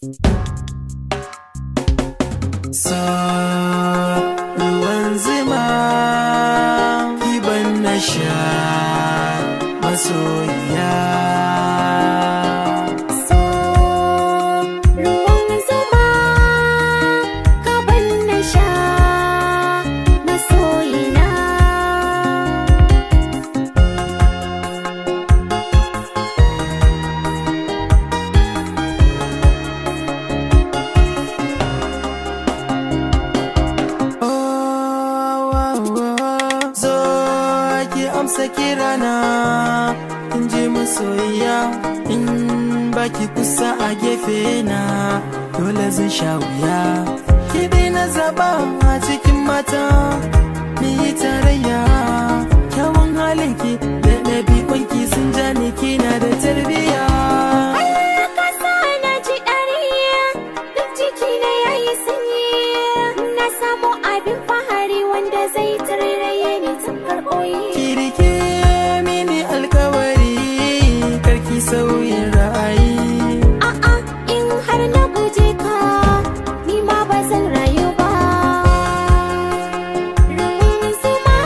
So ruwan zuma kiban na sha masoyiya. Amsa kirana in ji masoyiya, in baki kusa a gefe na dole zan sha wuya. Ki dai na zaba a cikin mata ni yi tarayya, kyawun halinki da ɗabi'unki sun ja ni kina da tarbiyya. Sauyin ra'ayi. A'a, in har na guje ka, ni ma ba zan rayu ba. Ruwan zuma.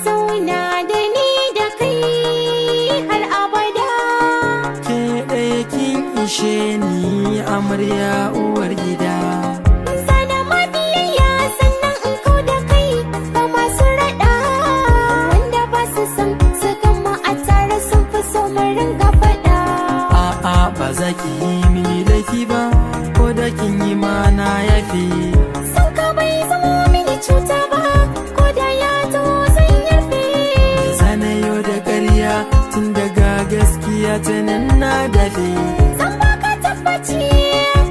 Zauna da ni da kai har abada. Ke ɗaya kin ishe ni amarya uwar gida. Zana mabiyayya sannan in kau da kai ga masu raɗa, wanda ba su san su gama a tare sun fi so mu ringa faɗa. A'a ba za ki yi mini laifi ba, ko da kin yi ma na yafi. Sun ka bai zamo mini cuta ba, ko da ya zo tun daga gaskiya ta nan na dafe. Zan baka tabbaci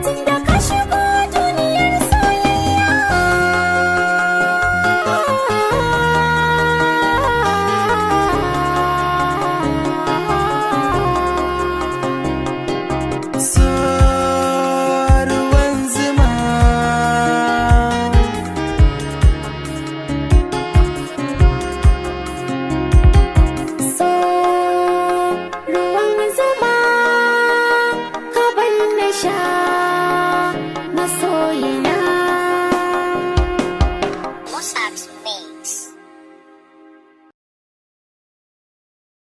tun da ka shigo duniyar soyayya. So ruwan zuma. Ruwan zuma ka ban na sha.